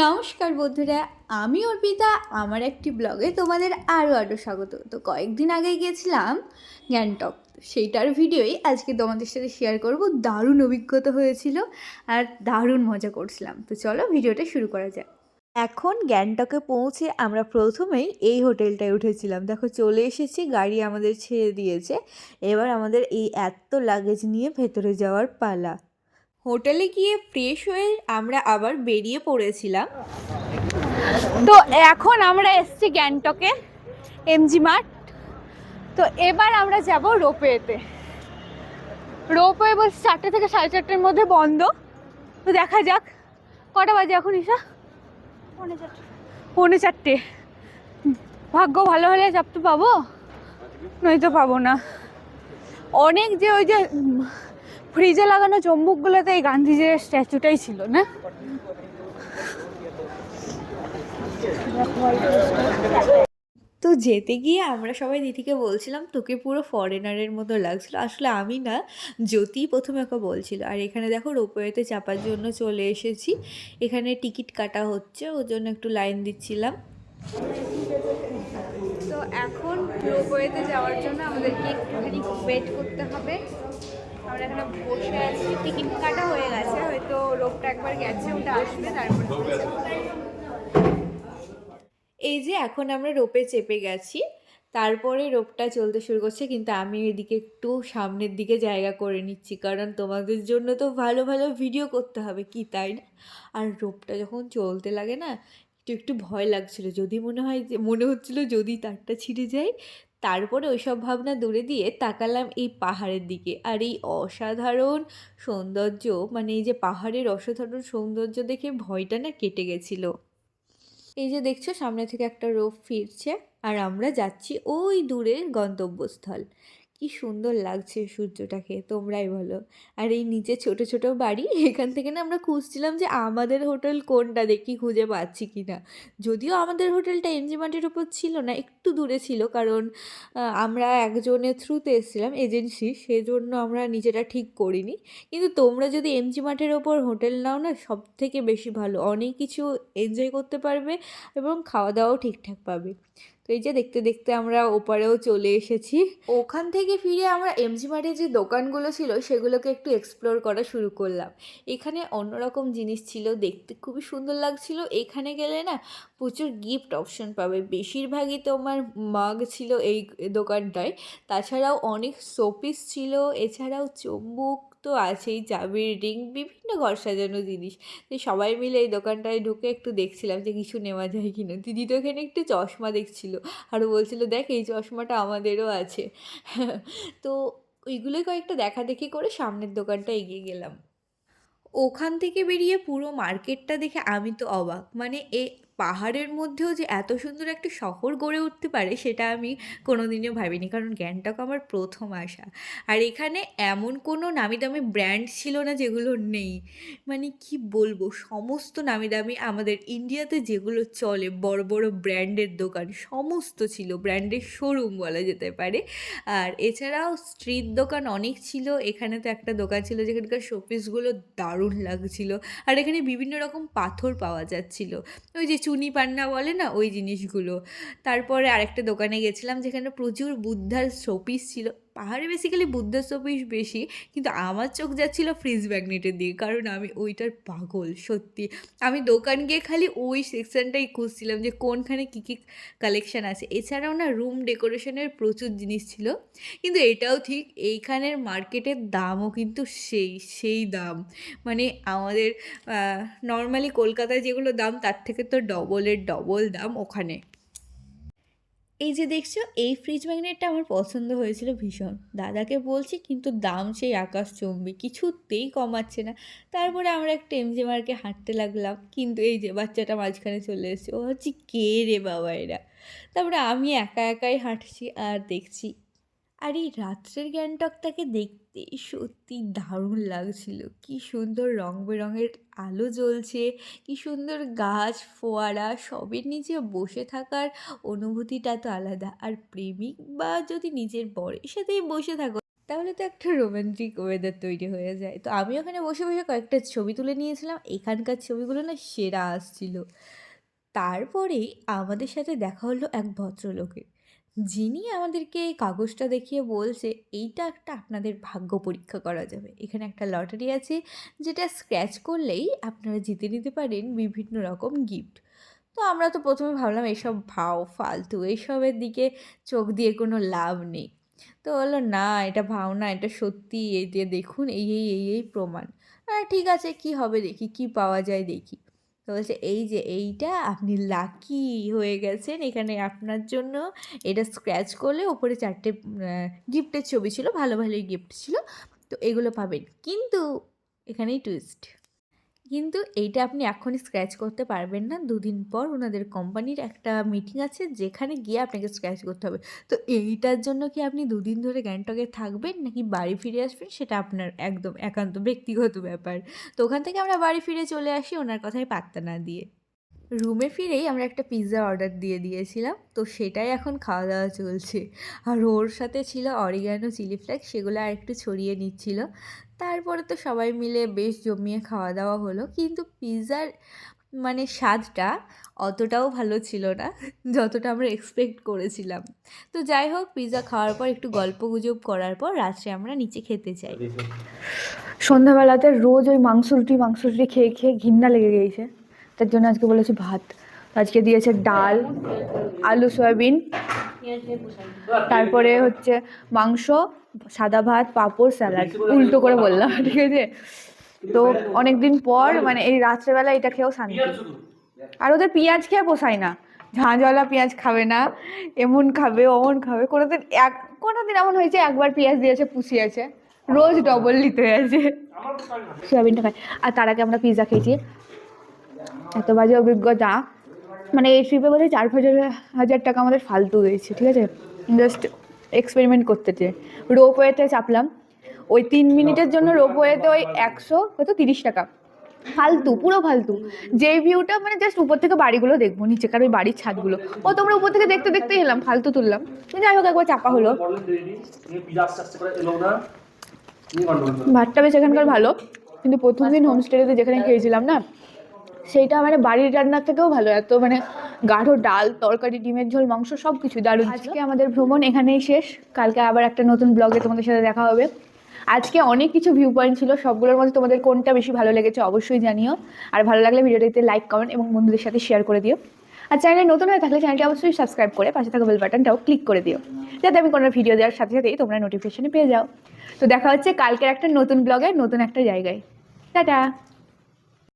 নমস্কার বন্ধুরা, আমি অর্পিতা। আমার একটি ব্লগে তোমাদের আরও স্বাগত। তো কয়েকদিন আগেই গিয়েছিলাম গ্যাংটক, সেইটার ভিডিওই আজকে তোমাদের সাথে শেয়ার করব। দারুণ অভিজ্ঞতা হয়েছিল আর দারুণ মজা করছিলাম। তো চলো ভিডিওটা শুরু করা যাক। এখন গ্যাংটকে পৌঁছে আমরা প্রথমেই এই হোটেলটায় উঠেছিলাম। দেখো চলে এসেছি, গাড়ি আমাদের ছেড়ে দিয়েছে। এবার আমাদের এই এত লাগেজ নিয়ে ভেতরে যাওয়ার পালা। হোটেলে গিয়ে ফ্রেশ হয়ে আমরা আবার বেরিয়ে পড়েছিলাম। তো এখন আমরা এসেছি গ্যাংটকে এমজি মার্ট। তো এবার আমরা যাব রোপওয়েতে। রোপওয়ে বলছে 4টে থেকে 4:30-এর মধ্যে বন্ধ। তো দেখা যাক কটা বাজে এখন। ঈশা 4:45। ভাগ্য ভালো হলে চাপতে পাবো, নয়তো পাবো না। অনেক যে ওই যে ফ্রিজে লাগানো চম্বুকগুলোতে এই গান্ধীজির স্ট্যাচুটাই ছিল না। তো যেতে গিয়ে আমরা সবাই দিদিকে বলছিলাম তোকে পুরো ফরেনারের মতো লাগছিল। আসলে আমি না, জ্যোতি প্রথমে ওকে বলছিল। আর এখানে দেখো রোপওয়েতে চাপার জন্য চলে এসেছি। এখানে টিকিট কাটা হচ্ছে, ওর জন্য একটু লাইন দিচ্ছিলাম। তো এখন রোপওয়েতে যাওয়ার জন্য আমাদেরকে একটুখানি ওয়েট করতে হবে। আমরা এখানে বসে আছি, টিকিট কাটা হয়ে গেছে, হয়তো রোপটা একবার গেছে, ওটা আসবে তারপর। এই যে এখন আমরা রোপে চেপে গেছি, তারপরে রোপটা চলতে শুরু করছে। কিন্তু আমি এদিকে একটু সামনের দিকে জায়গা করে নিচ্ছি, কারণ তোমাদের জন্য তো ভালো ভালো ভিডিও করতে হবে, কি তাই না? আর রোপটা যখন চলতে লাগে না, একটু একটু ভয় লাগছিল, যদি মনে হচ্ছিল যদি তারটা ছিঁড়ে যায়। তারপরে ওইসব ভাবনা দূরে দিয়ে তাকালাম এই পাহাড়ের দিকে, আর এই অসাধারণ সৌন্দর্য, মানে এই যে পাহাড়ের অসাধারণ সৌন্দর্য দেখে ভয়টা না কেটে গেছিলো। এই যে দেখছো সামনে থেকে একটা রোপ ফিরছে, আর আমরা যাচ্ছি ওই দূরের গন্তব্যস্থল। কি সুন্দর লাগছে সূর্যটাকে, তোমরাই বলো। আর এই নিচে ছোট ছোট বাড়ি, এখান থেকে না আমরা খুঁজছিলাম যে আমাদের হোটেল কোনটা, দেখি খুঁজে পাচ্ছি কি না। যদিও আমাদের হোটেলটা এমজি মার্টের ওপর ছিল না, একটু দূরে ছিল, কারণ আমরা একজনের থ্রুতে এসেছিলাম, এজেন্সি, সেজন্য আমরা নিজেরা ঠিক করিনি। কিন্তু তোমরা যদি এমজি মার্টের ওপর হোটেল নাও না, সব থেকে বেশি ভালো, অনেক কিছু এনজয় করতে পারবে এবং খাওয়া দাওয়াও ঠিকঠাক পাবে। তো এই যে দেখতে দেখতে আমরা ওপারেও চলে এসেছি। ওখান থেকে ফিরে আমরা এমজি মার্টে যে দোকানগুলো ছিল সেগুলোকে একটু এক্সপ্লোর করা শুরু করলাম। এখানে অন্যরকম জিনিস ছিল, দেখতে খুবই সুন্দর লাগছিল। এখানে গেলে না প্রচুর গিফট অপশন পাবে, বেশিরভাগই তোমার মাগ ছিল এই দোকানটায়। তাছাড়াও অনেক শোপিস ছিল, এছাড়াও চুম্বক তো আছেই, চাবির রিং, বিভিন্ন ঘর সাজানো জিনিস। তো সবাই মিলে এই দোকানটায় ঢুকে একটু দেখছিলাম যে কিছু নেওয়া যায় কিনা। দিদি তো এখানে একটু চশমা দেখছিল, আর বলছিল দেখ এই চশমাটা আমাদেরও আছে। তো ওইগুলোই কয়েকটা দেখাদেখি করে সামনের দোকানটা এগিয়ে গেলাম। ওখান থেকে বেরিয়ে পুরো মার্কেটটা দেখে আমি তো অবাক, মানে পাহাড়ের মধ্যেও যে এত সুন্দর একটা শহর গড়ে উঠতে পারে সেটা আমি কোনোদিনও ভাবিনি, কারণ গ্যাংটক আমার প্রথম আসা। আর এখানে এমন কোনো নামি দামি ব্র্যান্ড ছিল না যেগুলো নেই। মানে কি বলবো, সমস্ত নামি দামি আমাদের ইন্ডিয়াতে যেগুলো চলে বড় বড় ব্র্যান্ডের দোকান সমস্ত ছিল, ব্র্যান্ডের শোরুম বলা যেতে পারে। আর এছাড়াও স্ট্রিট দোকান অনেক ছিল। এখানে তো একটা দোকান ছিল যেখানকার শোপিসগুলো দারুণ লাগছিল। আর এখানে বিভিন্ন রকম পাথর পাওয়া যাচ্ছিল, ওই যে চুনি পান্না বলে না, ওই জিনিসগুলো। তারপরে আরেকটা দোকানে গেছিলাম যেখানে প্রচুর বুদ্ধার শোপিস ছিল। পাহাড়ে বেসিক্যালি বুদ্ধার শোপিস বেশি, কিন্তু আমার চোখ যাচ্ছিল ফ্রিজ ম্যাগনেটের দিকে, কারণ আমি ওইটার পাগল সত্যি। আমি দোকান গিয়ে খালি ওই সেকশনটাই খুঁজছিলাম যে কোনখানে কী কী কালেকশান আছে। এছাড়াও না রুম ডেকোরেশনের প্রচুর জিনিস ছিল। কিন্তু এটাও ঠিক, এইখানের মার্কেটের দামও কিন্তু সেই সেই দাম, মানে আমাদের নর্মালি কলকাতায় যেগুলো দাম তার থেকে তো ডবলের ডবল দাম ওখানে। এই যে দেখছো এই ফ্রিজ ম্যাগনেটটা আমার পছন্দ হয়েছিল ভীষণ। দাদাকে বলছি কিন্তু দাম সেই আকাশচুম্বী, কিছুতেই কমাচ্ছে না। তারপরে আমরা একটা এমজি মার্কে হাঁটতে লাগলাম, কিন্তু এই যে বাচ্চাটা মাঝখানে চলে এসেছে, ও হচ্ছে কে রে বাবা এরা। তারপরে আমি একা একাই হাঁটছি আর দেখছি। আর এই রাত্রের গ্যাংটকটাকে দেখতে সত্যি দারুণ লাগছিল। কি সুন্দর রং বেরঙের আলো জ্বলছে, কি সুন্দর গাছ, ফোয়ারা, সবের নিচে বসে থাকার অনুভূতিটা তো আলাদা। আর প্রেমিক বা যদি নিজের বরের সাথেই বসে থাকো, তাহলে তো একটা রোমান্টিক ওয়েদার তৈরি হয়ে যায়। তো আমি ওখানে বসে, বসে কয়েকটা ছবি তুলে নিয়েছিলাম। এখানকার ছবিগুলো না সেরা আসছিল। তারপরেই আমাদের সাথে দেখা হলো এক ভদ্রলোকের। যিনি আমাদেরকে এই কাগজটা দেখিয়ে বলছে, "এইটা একটা আপনাদের ভাগ্য পরীক্ষা করা যাবে। এখানে একটা লটারি আছে যেটা স্ক্র্যাচ করলেই আপনারা জিতে নিতে পারেন বিভিন্ন রকম গিফট।" তো আমরা তো ১ম এ ভাবলাম এসব ফালতু, এসবের দিকে চোখ দিয়ে কোনো লাভ নেই। তো বলল, "না, এটা ভাওনা, এটা সত্যি। এই যে দেখুন এই প্রমাণ।" ঠিক আছে, কি হবে দেখি, কি পাওয়া যায় দেখি। তো বলছে, "এই যে এইটা আপনি লাকি হয়ে গেছেন। এখানে আপনার জন্য এটা স্ক্র্যাচ করলে ওপরে ৪ টে গিফটের ছবি ছিল, ভালো ভালোই গিফট ছিল। তো এগুলো পাবেন। কিন্তু এখানেই টুইস্ট। কিন্তু এইটা আপনি এখনই স্ক্র্যাচ করতে পারবেন না। ২ দিন পর ওনাদের কোম্পানির একটা মিটিং আছে যেখানে গিয়ে আপনাকে স্ক্র্যাচ করতে হবে। তো এইটার জন্য কি আপনি ২ দিন ধরে গ্যাংটকে থাকবেন নাকি বাড়ি ফিরে আসবেন সেটা আপনার একদম একান্ত ব্যক্তিগত ব্যাপার।" তো ওখান থেকে আমরা বাড়ি ফিরে চলে আসি ওনার কথায় পাত্তা না দিয়ে। রুমে ফিরেই আমরা একটা পিৎজা অর্ডার দিয়ে দিয়েছিলাম। তো সেটাই এখন খাওয়া-দাওয়া চলছে। আর ওর সাথে ছিল অরিগ্যানো, চিলি ফ্লেক্স, সেগুলো আরেকটু ছড়িয়ে নিচ্ছিল। তারপরে তো সবাই মিলে বেশ জমিয়ে খাওয়া-দাওয়া হলো। কিন্তু পিৎজার মানে স্বাদটা অতটাও ভালো ছিল না, যতটা আমরা এক্সপেক্ট করেছিলাম। তো যাই হোক, পিৎজা খাওয়ার পর একটু গল্পগুজব করার পর রাত্রে আমরা নিচে খেতে যাই। সন্ধ্যাবেলাতে রোজ ওই মাংস রুটি খেয়ে খেয়ে ঘিন্না লেগে গিয়েছে, তার জন্য আজকে বলেছি ভাত। আজকে দিয়েছে ডাল, আলু সয়াবিন, তারপরে হচ্ছে মাংস, সাদা ভাত, পাঁপড়, স্যালাড। উল্টো করে বললাম, ঠিক আছে? তো অনেকদিন পর মানে এই রাত্রেবেলা এটা খেয়েও শান্তি। আর ওদের পেঁয়াজ খেয়ে পোষায় না, ঝাঁঝওয়ালা পেঁয়াজ খাবে না, এমন খাবে অমন খাবে। কোনোদিন এমন হয়েছে একবার পেঁয়াজ দিয়েছে পুষিয়েছে, রোজ ডবল নিতে হয়েছে। সয়াবিনটা খাই। আর তার আগে আমরা পিৎজা খেয়েছি, এত বাজে অভিজ্ঞতা। মানে এই ট্রিপে বোধহয় ৪-৫ হাজার টাকা আমাদের ফালতু গেছে, ঠিক আছে? জাস্ট এক্সপেরিমেন্ট করতে চেয়ে রোপওয়েতে চাপলাম। ওই ৩ মিনিটের জন্য রোপওয়েতে ওই ১৩০ টাকা ফালতু, পুরো ফালতু। যে ভিউটা মানে জাস্ট উপর থেকে বাড়িগুলো দেখবো, নিচেকার ওই বাড়ির ছাদগুলো, ও তোমরা উপর থেকে দেখতে দেখতে এলাম, ফালতু তুললাম। যাই হোক, একবার চাপা হলো। ভাতটা বেশ এখানকার ভালো, কিন্তু প্রথম দিন হোমস্টেতে যেখানে খেয়েছিলাম না, সেইটা মানে বাড়ির রান্নার থেকেও ভালো। এত মানে গাঢ় ডাল, তরকারি, ডিমের ঝোল, মাংস সব কিছু দারুণ। আজকে আমাদের ভ্রমণ এখানেই শেষ। কালকে আবার একটা নতুন ব্লগে তোমাদের সাথে দেখা হবে। আজকে অনেক কিছু ভিউ পয়েন্ট ছিল, সবগুলোর মধ্যে তোমাদের কোনটা বেশি ভালো লেগেছে অবশ্যই জানিও। আর ভালো লাগলে ভিডিওটিতে লাইক, কমেন্ট এবং বন্ধুদের সাথে শেয়ার করে দিও। আর চ্যানেলে নতুন হয়ে থাকলে চ্যানেলটি অবশ্যই সাবস্ক্রাইব করে পাশে থাকা বেল বাটনটাও ক্লিক করে দিও, যাতে আমি কোনো ভিডিও দেওয়ার সাথে সাথেই তোমরা নোটিফিকেশনে পেয়ে যাও। তো দেখা হচ্ছে কালকের একটা নতুন ব্লগে, নতুন একটা জায়গায়। টাটা।